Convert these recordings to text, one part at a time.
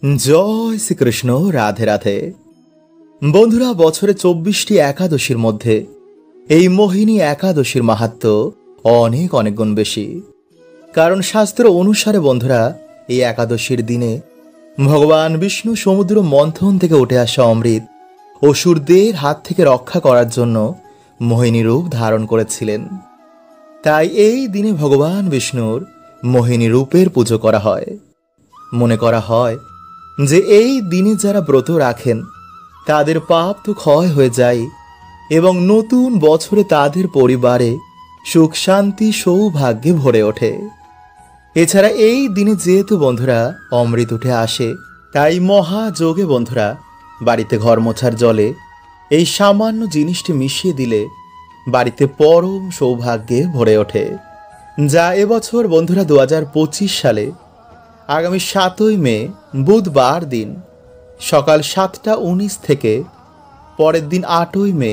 জয় শ্রীকৃষ্ণ। রাধে রাধে। বন্ধুরা, বছরে 24টি একাদশীর মধ্যে এই মোহিনী একাদশীর মাহাত্ম্য অনেক অনেক গুণ বেশি। কারণ শাস্ত্র অনুসারে বন্ধুরা, এই একাদশীর দিনে ভগবান বিষ্ণু সমুদ্র মন্থন থেকে উঠে আসা অমৃত অসুরদের হাত থেকে রক্ষা করার জন্য মোহিনী রূপ ধারণ করেছিলেন। তাই এই দিনে ভগবান বিষ্ণুর মোহিনী রূপের পুজো করা হয়। মনে করা হয় যে এই দিনে যারা ব্রত রাখেন তাদের পাপ তো ক্ষয় হয়ে যায় এবং নতুন বছরে তাদের পরিবারে সুখ শান্তি সৌভাগ্যে ভরে ওঠে। এছাড়া এই দিনে যেহেতু বন্ধুরা অমৃত উঠে আসে, তাই মহাযোগে বন্ধুরা বাড়িতে ঘর মোছার জলে এই সামান্য জিনিসটি মিশিয়ে দিলে বাড়িতে পরম সৌভাগ্যে ভরে ওঠে। যা এবছর বন্ধুরা 2025 সালে আগামী 7ই মে বুধবার দিন সকাল 7টা 19 থেকে পরের দিন 8ই মে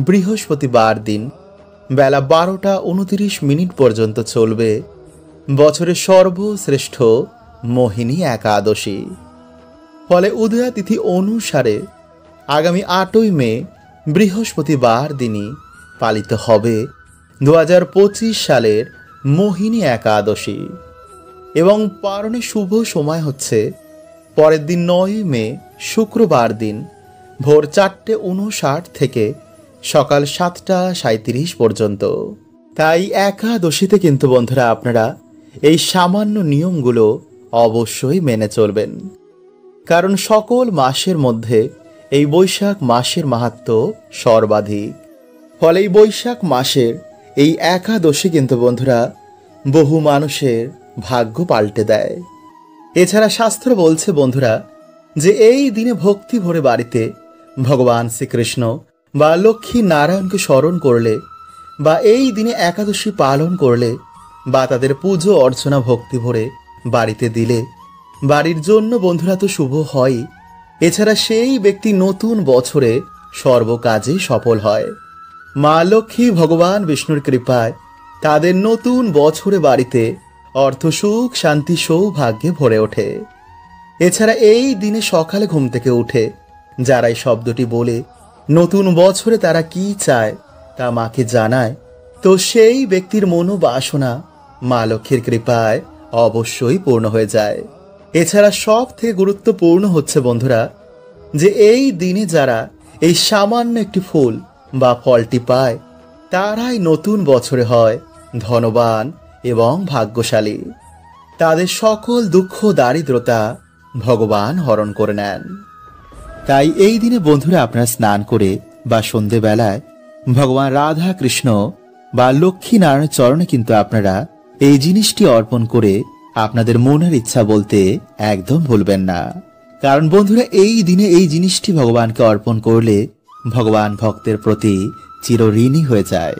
বৃহস্পতিবার দিন বেলা 12টা 29 পর্যন্ত চলবে বছরের সর্বশ্রেষ্ঠ মোহিনী একাদশী। ফলে উদয়া তিথি অনুসারে আগামী 8ই মে বৃহস্পতিবার দিনই পালিত হবে 2025 সালের মোহিনী একাদশী এবং পারণে শুভ সময় হচ্ছে পরের দিন 9ই মে শুক্রবার দিন ভোর 4টে 59 থেকে সকাল 7টা 37 পর্যন্ত। তাই একাদশীতে কিন্তু বন্ধুরা আপনারা এই সামান্য নিয়মগুলো অবশ্যই মেনে চলবেন। কারণ সকল মাসের মধ্যে এই বৈশাখ মাসের মাহাত্ম্য সর্বাধিক। ফলে এই বৈশাখ মাসের এই একাদশী কিন্তু বন্ধুরা বহু মানুষের ভাগ্য পাল্টে দেয়। এছাড়া শাস্ত্র বলছে বন্ধুরা যে এই দিনে ভক্তি ভরে বাড়িতে ভগবান শ্রীকৃষ্ণ বা লক্ষ্মী নারায়ণকে স্মরণ করলে বা এই দিনে একাদশী পালন করলে বা তাদের পুজো অর্চনা ভক্তি ভরে বাড়িতে দিলে বাড়ির জন্য বন্ধুরা তো শুভ হয়। এছাড়া সেই ব্যক্তি নতুন বছরে সর্বকাজে সফল হয়। মা লক্ষ্মী ভগবান বিষ্ণুর কৃপায় তাদের নতুন বছরে বাড়িতে অর্থ সুখ শান্তি সৌভাগ্যে ভরে ওঠে। এছাড়া এই দিনে সকালে ঘুম থেকে উঠে যারা এই শব্দটি বলে নতুন বছরে তারা কি চায় তা মাকে জানায়, তো সেই ব্যক্তির মনোবাসনা মা লক্ষ্মীর কৃপায় অবশ্যই পূর্ণ হয়ে যায়। এছাড়া সব থেকে গুরুত্বপূর্ণ হচ্ছে বন্ধুরা যে এই দিনে যারা এই সামান্য একটি ফুল বা ফলটি পায় তারাই নতুন বছরে হয় ধনবান এবং ভাগ্যশালী। তাদের সকল দুঃখ দারিদ্রতা ভগবান হরণ করে নেন। তাই এই দিনে বন্ধুরা আপনারা স্নান করে বা সন্ধেবেলায় ভগবান রাধা কৃষ্ণ বা লক্ষ্মী নারায়ণের চরণে কিন্তু আপনারা এই জিনিসটি অর্পণ করে আপনাদের মনের ইচ্ছা বলতে একদম ভুলবেন না। কারণ বন্ধুরা এই দিনে এই জিনিসটি ভগবানকে অর্পণ করলে ভগবান ভক্তের প্রতি চিরঋণী হয়ে যায়।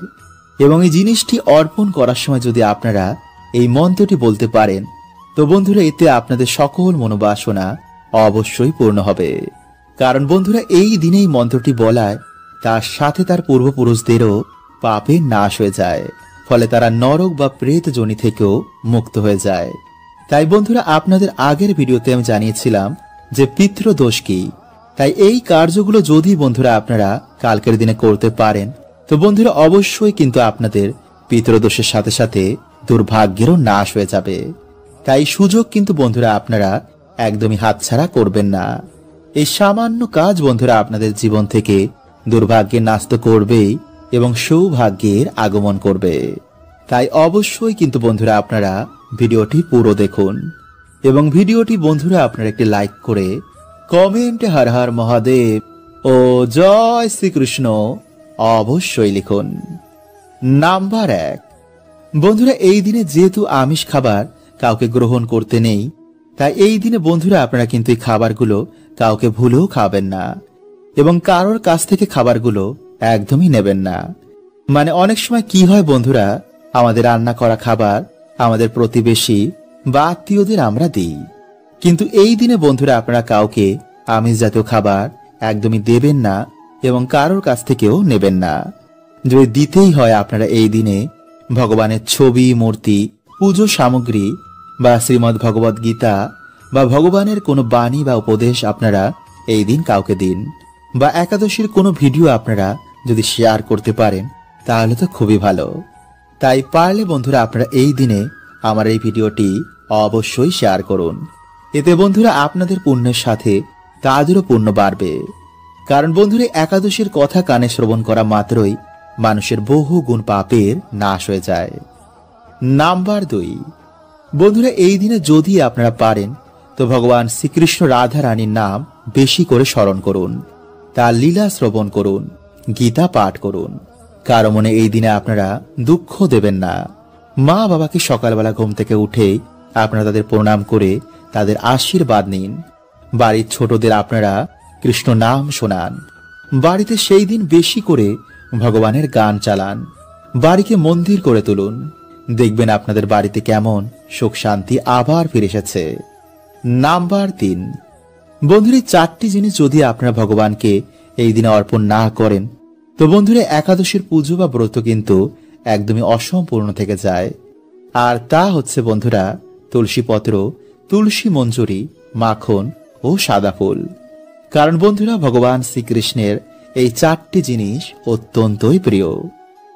এবং এই জিনিসটি অর্পণ করার সময় যদি আপনারা এই মন্ত্রটি বলতে পারেন তো বন্ধুরা এতে আপনাদের সকল মনোবাসনা অবশ্যই পূর্ণ হবে। কারণ বন্ধুরা এই দিনেই মন্ত্রটি বলায় তার সাথে তার পূর্বপুরুষদেরও পাপের নাশ হয়ে যায়। ফলে তারা নরক বা প্রেত যোনি থেকেও মুক্ত হয়ে যায়। তাই বন্ধুরা আপনাদের আগের ভিডিওতে আমি জানিয়েছিলাম যে পিতৃদোষ কি। তাই এই কার্যগুলো যদি বন্ধুরা আপনারা কালকের দিনে করতে পারেন তো বন্ধুরা অবশ্যই কিন্তু আপনাদের পিতৃদোষের সাথে সাথে দুর্ভাগ্যেরও নাশ হয়ে যাবে। তাই সুযোগ কিন্তু বন্ধুরা আপনারা একদমই হাতছাড়া করবেন না। এই সামান্য কাজ বন্ধুরা আপনাদের জীবন থেকে দুর্ভাগ্যের নাশ তো করবেই এবং সৌভাগ্যের আগমন করবে। তাই অবশ্যই কিন্তু বন্ধুরা আপনারা ভিডিওটি পুরো দেখুন এবং ভিডিওটি বন্ধুরা আপনারা একটি লাইক করে কমেন্টে হর হর মহাদেব ও জয় শ্রীকৃষ্ণ অবশ্যই লিখুন। নাম্বার 1, বন্ধুরা এই দিনে যেহেতু আমিষ খাবার কাউকে গ্রহণ করতে নেই, তাই এই দিনে বন্ধুরা আপনারা কিন্তু এই খাবারগুলো কাউকে ভুলেও খাবেন না এবং কারোর কাছ থেকে খাবারগুলো একদমই নেবেন না। মানে অনেক সময় কি হয় বন্ধুরা, আমাদের রান্না করা খাবার আমাদের প্রতিবেশী বা আত্মীয়দের আমরা দিই, কিন্তু এই দিনে বন্ধুরা আপনারা কাউকে আমিষ জাতীয় খাবার একদমই দেবেন না এবং কারোর কাছ থেকেও নেবেন না। যদি দিতেই হয় আপনারা এই দিনে ভগবানের ছবি, মূর্তি, পুজো সামগ্রী বা শ্রীমদ্ ভগবদ গীতা বা ভগবানের কোনো বাণী বা উপদেশ আপনারা এই দিন কাউকে দিন, বা একাদশীর কোনো ভিডিও আপনারা যদি শেয়ার করতে পারেন তাহলে তো খুবই ভালো। তাই পারলে বন্ধুরা আপনারা এই দিনে আমার এই ভিডিওটি অবশ্যই শেয়ার করুন। এতে বন্ধুরা আপনাদের পুণ্যের সাথে তাদেরও পুণ্য বাড়বে। কারণ বন্ধুরা একাদশীর কথা কানে শ্রবণ করা মাত্রই মানুষের বহু গুণ পাপের নাশ হয়ে যায়। নাম্বার 2, বন্ধুরা এই দিনে যদি আপনারা পারেন তো ভগবান শ্রীকৃষ্ণ রাধা রানীর নাম বেশি করে স্মরণ করুন, তার লীলা শ্রবণ করুন, গীতা পাঠ করুন। কারো মনে এই দিনে আপনারা দুঃখ দেবেন না। মা বাবাকে সকালবেলা ঘুম থেকে উঠে আপনারা তাদের প্রণাম করে তাদের আশীর্বাদ নিন। বাড়ির ছোটদের আপনারা কৃষ্ণ নাম শোনান। বাড়িতে সেই দিন বেশি করে ভগবানের গান চালান। বাড়িকে মন্দির করে তুলুন। দেখবেন আপনাদের বাড়িতে কেমন সুখ শান্তি আবার ফিরে এসেছে। নাম্বার 3, বন্ধুরা 4টি জিনিস যদি আপনারা ভগবানকে এই দিনে অর্পণ না করেন তো বন্ধুরা একাদশীর পুজো বা ব্রত কিন্তু একদমই অসম্পূর্ণ থেকে যায়। আর তা হচ্ছে বন্ধুরা তুলসী পত্র, তুলসী মঞ্জুরি, মাখন ও সাদা ফুল। কারণ বন্ধুরা ভগবান শ্রীকৃষ্ণের এই 4টি জিনিস অত্যন্তই প্রিয়।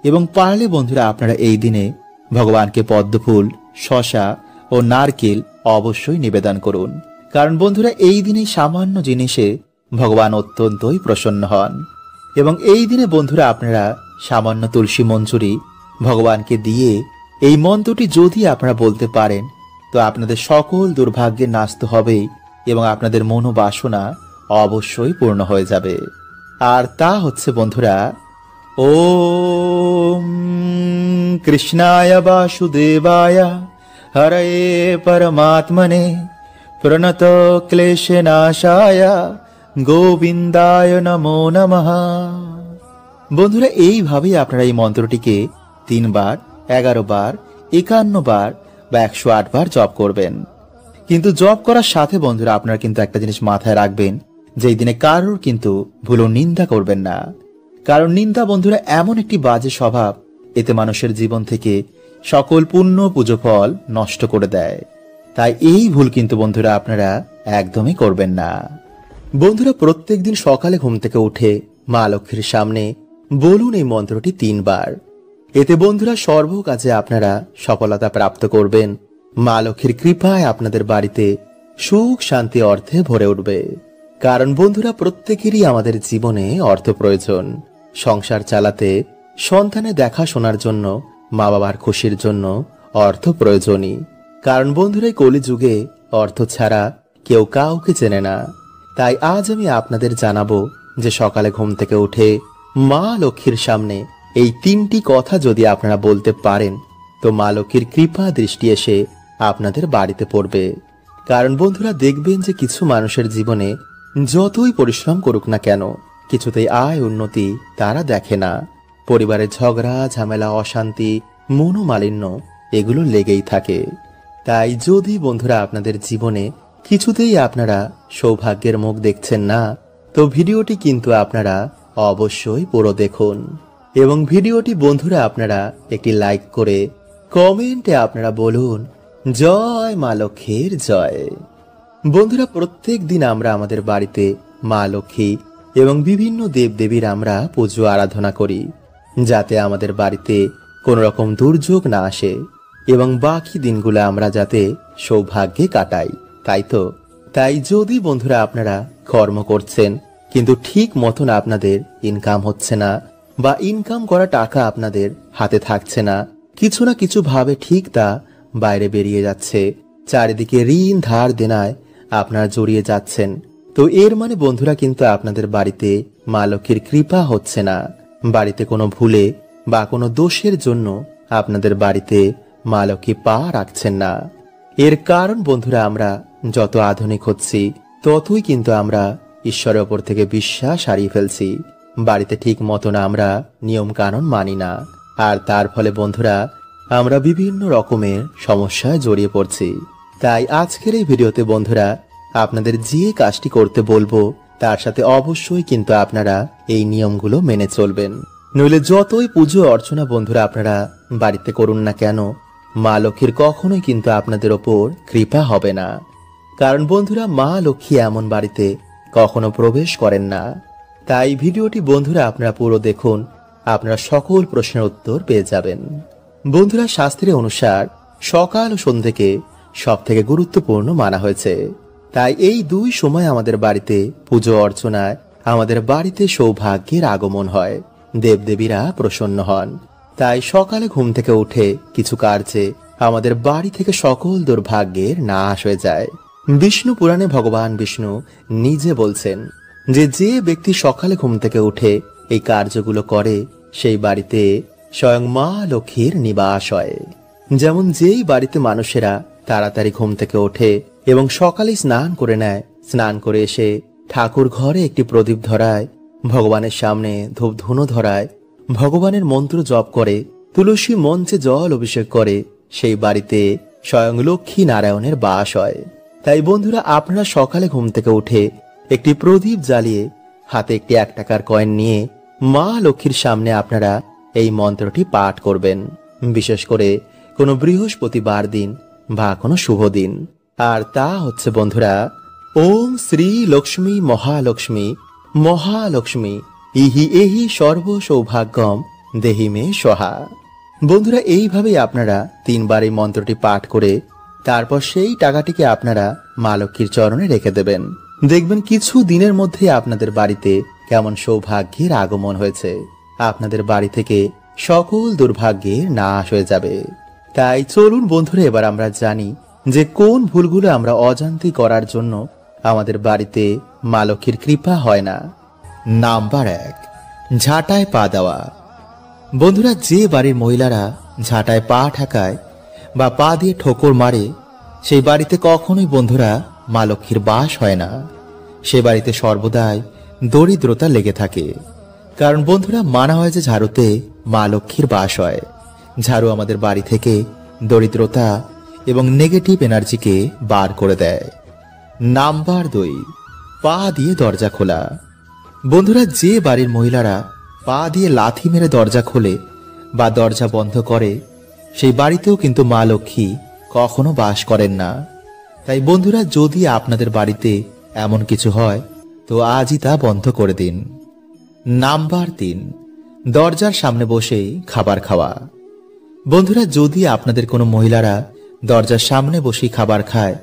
এবং পারলে বন্ধুরা আপনারা এই দিনে ভগবানকে পদ্মফুল, শসা ও নারকেল অবশ্যই নিবেদন করুন। কারণ বন্ধুরা এই দিনে সামান্য জিনিসে ভগবান অত্যন্তই প্রসন্ন হন। এবং এই দিনে বন্ধুরা আপনারা সামান্য তুলসী মঞ্জুরি ভগবানকে দিয়ে এই মন্ত্রটি যদি আপনারা বলতে পারেন তো আপনাদের সকল দুর্ভাগ্যের নাশ তো হবেই এবং আপনাদের মনোবাসনা অবশ্যই পূর্ণ হয়ে যাবে। আর তা হচ্ছে বন্ধুরা ওম কৃষ্ণায় বাসুদেবায় হরয়ে পরমাত্মনে প্রণত ক্লেশনাশায় গোবিন্দায় নমো নমঃ। বন্ধুরা এইভাবেই আপনারা এই মন্ত্রটিকে 3 বার, 11 বার, 51 বার বা 108 বার জপ করবেন। কিন্তু জপ করার সাথে বন্ধুরা আপনারা কিন্তু একটা জিনিস মাথায় রাখবেন যে এই দিনে কারোর কিন্তু ভুলো নিন্দা করবেন না। কারণ নিন্দা বন্ধুরা এমন একটি বাজে স্বভাব, এতে মানুষের জীবন থেকে সকল পুণ্য পুজো ফল নষ্ট করে দেয়। তাই এই ভুল কিন্তু বন্ধুরা আপনারা একদমই করবেন না। বন্ধুরা প্রত্যেক দিন সকালে ঘুম থেকে উঠে মা লক্ষ্মীর সামনে বলুন এই মন্ত্রটি 3 বার। এতে বন্ধুরা সর্ব কাজে আপনারা সফলতা প্রাপ্ত করবেন। মা লক্ষ্মীর কৃপায় আপনাদের বাড়িতে সুখ শান্তি অর্থে ভরে উঠবে। কারণ বন্ধুরা প্রত্যেকেরই আমাদের জীবনে অর্থ প্রয়োজন। সংসার চালাতে, সন্তানের দেখাশোনার জন্য, মা বাবার খুশির জন্য অর্থ প্রয়োজনই। কারণ বন্ধুরা কলিযুগে অর্থ ছাড়া কেউ কাউকে চেনে না। তাই আজ আমি আপনাদের জানাবো যে সকালে ঘুম থেকে উঠে মা লক্ষ্মীর সামনে এই 3টি কথা যদি আপনারা বলতে পারেন তো মা লক্ষ্মীর কৃপা দৃষ্টি এসে আপনাদের বাড়িতে পড়বে। কারণ বন্ধুরা দেখবেন যে কিছু মানুষের জীবনে যতই পরিশ্রম করুক না কেন কিছুতেই আয় উন্নতি তারা দেখে না। পরিবারের ঝগড়া ঝামেলা, অশান্তি, মনোমালিন্য এগুলো লেগেই থাকে। তাই যদি বন্ধুরা আপনাদের জীবনে কিছুতেই আপনারা সৌভাগ্যের মুখ দেখছেন না তো ভিডিওটি কিন্তু আপনারা অবশ্যই পুরো দেখুন। এবং ভিডিওটি বন্ধুরা আপনারা একটি লাইক করে কমেন্টে আপনারা বলুন জয় মা লক্ষ্মীর জয়। বন্ধুরা প্রত্যেক দিন আমরা আমাদের বাড়িতে মা লক্ষ্মী এবং বিভিন্ন দেবদেবীর আমরা পুজো আরাধনা করি যাতে আমাদের বাড়িতে কোনো রকম দুর্যোগ না আসে এবং বাকি দিনগুলো আমরা যাতে সৌভাগ্যে কাটাই। তাই যদি বন্ধুরা আপনারা কর্ম করছেন কিন্তু ঠিক মতন আপনাদের ইনকাম হচ্ছে না বা ইনকাম করা টাকা আপনাদের হাতে থাকছে না, কিছু না কিছু ভাবে ঠিক তা বাইরে বেরিয়ে যাচ্ছে, চারিদিকে ঋণ ধার দেনায় আপনারা জড়িয়ে যাচ্ছেন, তো এর মানে বন্ধুরা কিন্তু আপনাদের বাড়িতে মা লক্ষ্মীর কৃপা হচ্ছে না। বাড়িতে কোনো ভুলে বা কোনো দোষের জন্য আপনাদের বাড়িতে মা লক্ষ্মী পা রাখছেন না। এর কারণ বন্ধুরা আমরা যত আধুনিক হচ্ছি ততই কিন্তু আমরা ঈশ্বরের ওপর থেকে বিশ্বাস হারিয়ে ফেলছি। বাড়িতে ঠিক মতন আমরা নিয়ম কানুন মানি না, আর তার ফলে বন্ধুরা আমরা বিভিন্ন রকমের সমস্যায় জড়িয়ে পড়ছি। তাই আজকের এই ভিডিওতে বন্ধুরা আপনাদের যে কাজটি করতে বলবো তার সাথে অবশ্যই কিন্তু আপনারা এই নিয়মগুলো মেনে চলবেন, নইলে যতই পুজো অর্চনা বন্ধুরা আপনারা বাড়িতে করুন না কেন মা লক্ষ্মীর কখনোই কিন্তু আপনাদের ওপর কৃপা হবে না। কারণ বন্ধুরা মা লক্ষ্মী এমন বাড়িতে কখনো প্রবেশ করেন না। তাই ভিডিওটি বন্ধুরা আপনারা পুরো দেখুন, আপনারা সকল প্রশ্নের উত্তর পেয়ে যাবেন। বন্ধুরা শাস্ত্রে অনুসার সকাল ও সন্ধ্যেকে সব থেকে গুরুত্বপূর্ণ মানা হয়েছে। তাই এই দুই সময় আমাদের বাড়িতে পুজো অর্চনায় আমাদের বাড়িতে সৌভাগ্যের আগমন হয়, দেবদেবীরা প্রসন্ন হন। তাই সকালে ঘুম থেকে উঠে কিছু কার্যে আমাদের বাড়ি থেকে সকল দুর্ভাগ্যের নাশ হয়ে যায়। বিষ্ণু পুরাণে ভগবান বিষ্ণু নিজে বলছেন যে ব্যক্তি সকালে ঘুম থেকে উঠে এই কার্যগুলো করে সেই বাড়িতে স্বয়ং মা লক্ষ্মীর নিবাস হয়। যেমন যেই বাড়িতে মানুষেরা তাড়াতাড়ি ঘুম থেকে ওঠে এবং সকালে স্নান করে নেয়, স্নান করে এসে ঠাকুর ঘরে একটি প্রদীপ ধরায়, ভগবানের সামনে ধূপ ধুনো ধরায়, ভগবানের মন্ত্র জপ করে, তুলসী মঞ্চে জল অভিষেক করে, সেই বাড়িতে স্বয়ং লক্ষ্মী নারায়ণের বাস হয়। তাই বন্ধুরা আপনারা সকালে ঘুম থেকে উঠে একটি প্রদীপ জ্বালিয়ে হাতে একটি 1 টাকার কয়েন নিয়ে মা লক্ষ্মীর সামনে আপনারা এই মন্ত্রটি পাঠ করবেন, বিশেষ করে কোনো বৃহস্পতিবার দিন বা কোনো শুভ দিন। আর তা হচ্ছে বন্ধুরা, ওম শ্রী লক্ষ্মী মহালক্ষ্মী মহালক্ষ্মী ইহি এহি সর্ব সৌভাগ্যম দেহি মে সহা। বন্ধুরা এইভাবেই আপনারা 3 বার এই মন্ত্রটি পাঠ করে তারপর সেই টাকাটিকে আপনারা মা লক্ষ্মীর চরণে রেখে দেবেন। দেখবেন কিছু দিনের মধ্যে আপনাদের বাড়িতে কেমন সৌভাগ্যের আগমন হয়েছে, আপনাদের বাড়ি থেকে সকল দুর্ভাগ্যের নাশ হয়ে যাবে। তাই চলুন বন্ধুরা এবার আমরা জানি যে কোন ভুলগুলো আমরা অজান্তে করার জন্য আমাদের বাড়িতে মা লক্ষ্মীর কৃপা হয় না। নাম্বার 1, ঝাঁটায় পা দেওয়া। বন্ধুরা যে বাড়ির মহিলারা ঝাঁটায় পা ঠেকায় বা পা দিয়ে ঠোকর মারে সেই বাড়িতে কখনোই বন্ধুরা মা লক্ষ্মীর বাস হয় না। সে বাড়িতে সর্বদাই দরিদ্রতা লেগে থাকে। কারণ বন্ধুরা মানা হয় যে ঝাড়ুতে মা লক্ষ্মীর বাস হয়। ঝাড়ু আমাদের বাড়ি থেকে দরিদ্রতা এবং নেগেটিভ এনার্জিকে বার করে দেয়। নাম্বার 2, পা দিয়ে দরজা খোলা। বন্ধুরা যে বাড়ির মহিলারা পা দিয়ে লাথি মেরে দরজা খোলে বা দরজা বন্ধ করে সেই বাড়িতেও কিন্তু মা লক্ষ্মী কখনো বাস করেন না। তাই বন্ধুরা যদি আপনাদের বাড়িতে এমন কিছু হয় তো আজই তা বন্ধ করে দিন। নাম্বার 3, দরজার সামনে বসেই খাবার খাওয়া। বন্ধুরা যদি আপনাদের কোনো মহিলারা দরজার সামনে বসেই খাবার খায়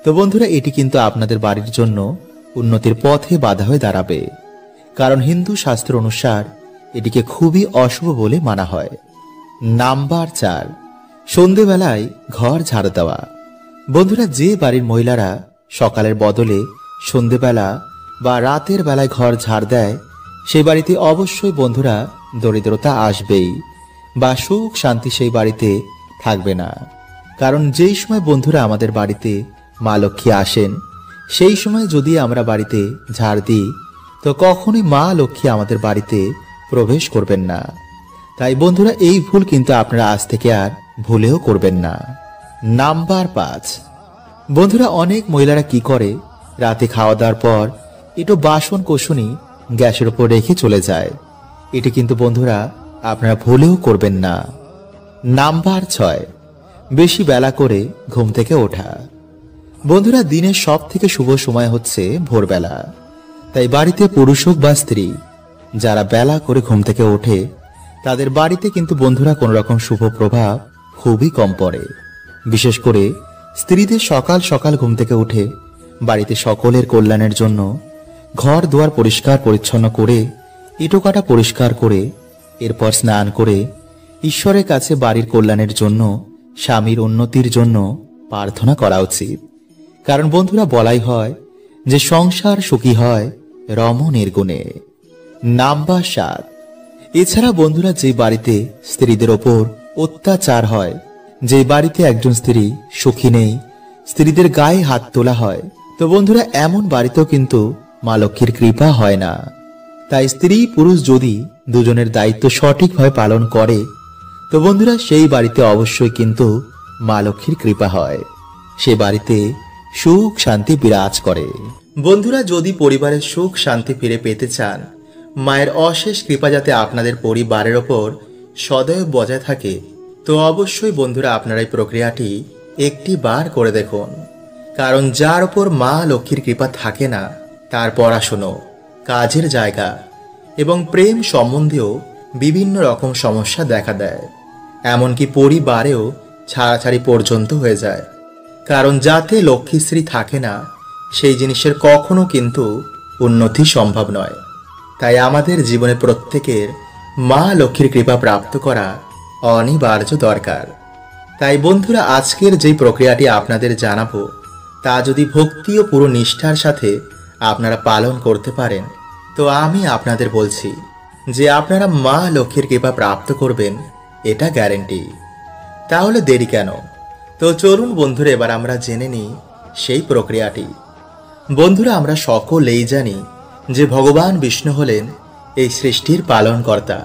তো বন্ধুরা এটি কিন্তু আপনাদের বাড়ির জন্য উন্নতির পথে বাধা হয়ে দাঁড়াবে। কারণ হিন্দু শাস্ত্র অনুসার এটিকে খুবই অশুভ বলে মানা হয়। নাম্বার 4, সন্ধেবেলায় ঘর ঝাড়ু দেওয়া। বন্ধুরা যে বাড়ির মহিলারা সকালের বদলে সন্ধেবেলা বা রাতের বেলায় ঘর ঝাড় দেয় সেই বাড়িতে অবশ্যই বন্ধুরা দরিদ্রতা আসবেই বা সুখ শান্তি সেই বাড়িতে থাকবে না। কারণ যেই সময় বন্ধুরা আমাদের বাড়িতে মা লক্ষ্মী আসেন সেই সময় যদি আমরা বাড়িতে ঝাড় দিই তো কখনোই মা লক্ষ্মী আমাদের বাড়িতে প্রবেশ করবেন না। তাই বন্ধুরা এই ভুল কিন্তু আপনারা আজ থেকে আর ভুলেও করবেন না। নাম্বার 5, বন্ধুরা অনেক মহিলারা কি করে রাতে খাওয়া দাওয়ার পর একটু বাসন কোসনি গ্যাসের উপর রেখে চলে যায়। এটি কিন্তু বন্ধুরা আপনারা ভুলেও করবেন না। নাম্বার 6, বেশি বেলা করে ঘুম থেকে ওঠা। বন্ধুরা দিনের সব থেকে শুভ সময় হচ্ছে ভোরবেলা। তাই বাড়িতে পুরুষ হোক বা স্ত্রী যারা বেলা করে ঘুম থেকে ওঠে তাদের বাড়িতে কিন্তু বন্ধুরা কোনো রকম শুভ প্রভাব খুবই কম পড়ে। বিশেষ করে স্ত্রীদের সকাল সকাল ঘুম থেকে উঠে বাড়িতে সকলের কল্যাণের জন্য ঘর দুয়ার পরিষ্কার পরিচ্ছন্ন করে ইটোকাটা পরিষ্কার করে এরপর স্নান করে ঈশ্বরের কাছে বাড়ির কল্যাণের জন্য স্বামীর উন্নতির জন্য প্রার্থনা করা উচিত। কারণ বন্ধুরা বলাই হয় যে সংসার সুখী হয় রমণের গুণে। নাম্বার 7, এছাড়া বন্ধুরা যে বাড়িতে স্ত্রীদের ওপর অত্যাচার হয়, যে বাড়িতে একজন স্ত্রী সুখী নেই, স্ত্রীদের গায়ে হাত তোলা হয় তো বন্ধুরা এমন বাড়িতেও কিন্তু মা লক্ষ্মীর কৃপা হয় না। তাই স্ত্রী পুরুষ যদি দুজনের দায়িত্ব সঠিকভাবে পালন করে তো বন্ধুরা সেই বাড়িতে অবশ্যই কিন্তু মা লক্ষ্মীর কৃপা হয়, সে বাড়িতে সুখ শান্তি বিরাজ করে। বন্ধুরা যদি পরিবারের সুখ শান্তি ফিরে পেতে চান, মায়ের অশেষ কৃপা যাতে আপনাদের পরিবারের ওপর সদয় বজায় থাকে তো অবশ্যই বন্ধুরা আপনারা এই প্রক্রিয়াটি একটি বার করে দেখুন। কারণ যার উপর মা লক্ষ্মীর কৃপা থাকে না, তার পড়াশুনো, কাজের জায়গা এবং প্রেম সম্বন্ধেও বিভিন্ন রকম সমস্যা দেখা দেয়। এমনকি পরিবারেও ছাড়াছাড়ি পর্যন্ত হয়ে যায়। কারণ যাতে লক্ষ্মীশ্রী থাকে না, সেই জিনিসের কখনো কিন্তু উন্নতি সম্ভব নয়। তাই আমাদের জীবনে প্রত্যেকের মা লক্ষ্মীর কৃপা প্রাপ্ত করা অনিবার্য দরকার। তাই বন্ধুরা, আজকের যে প্রক্রিয়াটি আপনাদের জানাবো, তা যদি ভক্তি ও পুরো নিষ্ঠার সাথে আপনারা পালন করতে পারেন, তো আমি আপনাদের বলছি যে আপনারা মা লক্ষ্মীর কৃপা প্রাপ্ত করবেন, এটা গ্যারেন্টি। তাহলে দেরি কেন? তো চলুন বন্ধুরা, এবার আমরা জেনে নিই সেই প্রক্রিয়াটি। বন্ধুরা, আমরা সকলেই জানি যে ভগবান বিষ্ণু হলেন এই সৃষ্টির পালনকর্তা,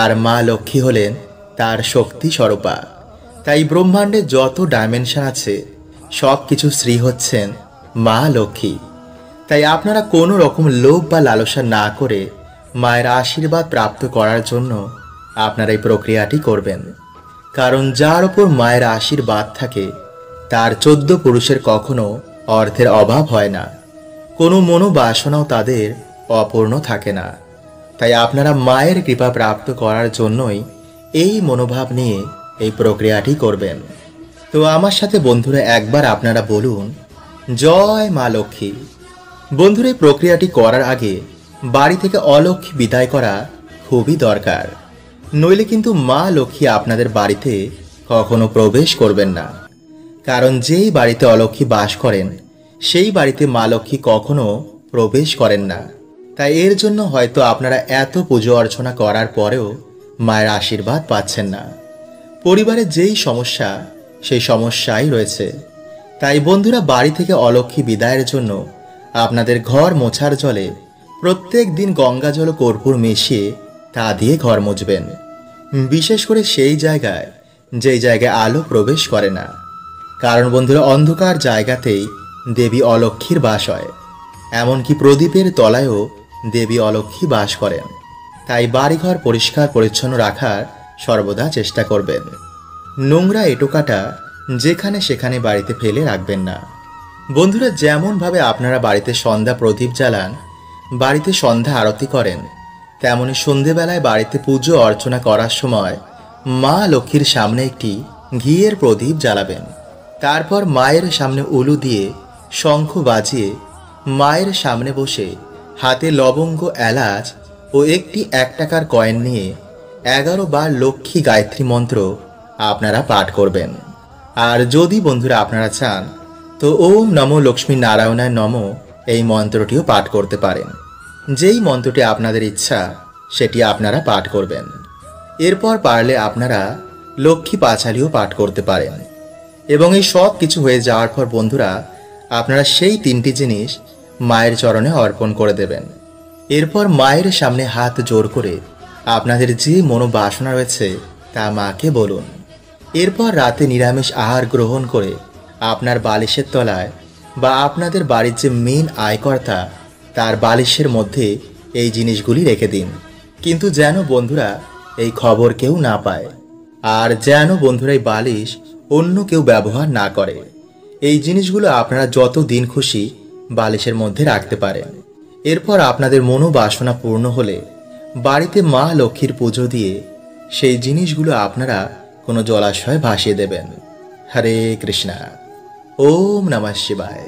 আর মা লক্ষ্মী হলেন তার শক্তি স্বরূপা। তাই ব্রহ্মাণ্ডে যত ডাইমেনশন আছে, সব কিছু শ্রী হচ্ছেন মা লক্ষ্মী। তাই আপনারা কোনো রকম লোভ বা লালসা না করে মায়ের আশীর্বাদ প্রাপ্ত করার জন্য আপনারা এই প্রক্রিয়াটি করবেন। কারণ যার উপর মায়ের আশীর্বাদ থাকে, তার 14 পুরুষের কখনো অর্থের অভাব হয় না, কোনো মনোবাসনাও তাদের অপূর্ণ থাকে না। তাই আপনারা মায়ের কৃপা প্রাপ্ত করার জন্যই এই মনোভাব নিয়ে এই প্রক্রিয়াটি করবেন। তো আমার সাথে বন্ধুরা একবার আপনারা বলুন, জয় মা লক্ষ্মী। বন্ধুরা, এই প্রক্রিয়াটি করার আগে বাড়ি থেকে অলক্ষ্মী বিদায় করা খুবই দরকার। নইলে কিন্তু মা লক্ষ্মী আপনাদের বাড়িতে কখনো প্রবেশ করবেন না। কারণ যেই বাড়িতে অলক্ষ্মী বাস করেন, সেই বাড়িতে মা লক্ষ্মী কখনো প্রবেশ করেন না। তাই এর জন্য হয়তো আপনারা এত পুজো অর্চনা করার পরেও মায়ের আশীর্বাদ পাচ্ছেন না। পরিবারে যেই সমস্যা, সেই সমস্যাই রয়েছে। তাই বন্ধুরা, বাড়ি থেকে অলক্ষ্মী বিদায়ের জন্য আপনাদের ঘর মোছার জলে প্রত্যেক দিন গঙ্গা জল ও কর্পূর মিশিয়ে তা দিয়ে ঘর মুছবেন। বিশেষ করে সেই জায়গায় যেই জায়গায় আলো প্রবেশ করে না। কারণ বন্ধুরা, অন্ধকার জায়গাতেই দেবী অলক্ষ্মীর বাস হয়। এমনকি প্রদীপের তলায়ও দেবী অলক্ষ্মী বাস করেন। তাই বাড়িঘর পরিষ্কার পরিচ্ছন্ন রাখার সর্বদা চেষ্টা করবেন। নোংরা এটোকাটা যেখানে সেখানে বাড়িতে ফেলে রাখবেন না। বন্ধুরা, যেমনভাবে আপনারা বাড়িতে সন্ধ্যা প্রদীপ জ্বালান, বাড়িতে সন্ধ্যা আরতি করেন, তেমনি সন্ধেবেলায় বাড়িতে পুজো অর্চনা করার সময় মা লক্ষ্মীর সামনে একটি ঘিয়ের প্রদীপ জ্বালাবেন। তারপর মায়ের সামনে উলু দিয়ে শঙ্খ বাজিয়ে মায়ের সামনে বসে হাতে লবঙ্গ, এলাচ ও একটি 1 টাকার কয়েন নিয়ে 11 বার লক্ষ্মী গায়ত্রী মন্ত্র আপনারা পাঠ করবেন। আর যদি বন্ধুরা আপনারা চান, তো ওম নমো লক্ষ্মী নারায়ণায় নমো এই মন্ত্রটিও পাঠ করতে পারেন। যেই মন্ত্রটি আপনাদের ইচ্ছা, সেটি আপনারা পাঠ করবেন। এরপর পারলে আপনারা লক্ষ্মী পাঁচালীও পাঠ করতে পারেন। এবং এই সব কিছু হয়ে যাওয়ার পর বন্ধুরা, আপনারা সেই 3টি জিনিস মায়ের চরণে অর্পণ করে দেবেন। এরপর মায়ের সামনে হাত জোর করে আপনাদের যে মনোবাসনা রয়েছে তা মাকে বলুন। এরপর রাতে নিরামিষ আহার গ্রহণ করে আপনার বালিশের তলায় বা আপনাদের বাড়ির যে মেন আয়কর্তা, তার বালিশের মধ্যে এই জিনিসগুলি রেখে দিন। কিন্তু যেন বন্ধুরা এই খবর কেউ না পায়, আর যেন বন্ধুরা এই বালিশ অন্য কেউ ব্যবহার না করে। এই জিনিসগুলো আপনারা যত দিন খুশি বালিশের মধ্যে রাখতে পারেন। এরপর আপনাদের মনোবাসনা পূর্ণ হলে বাড়িতে মা লক্ষ্মীর পুজো দিয়ে সেই জিনিসগুলো আপনারা কোনো জলাশয়ে ভাসিয়ে দেবেন। হরে কৃষ্ণা। ওম নমঃ শিবায়।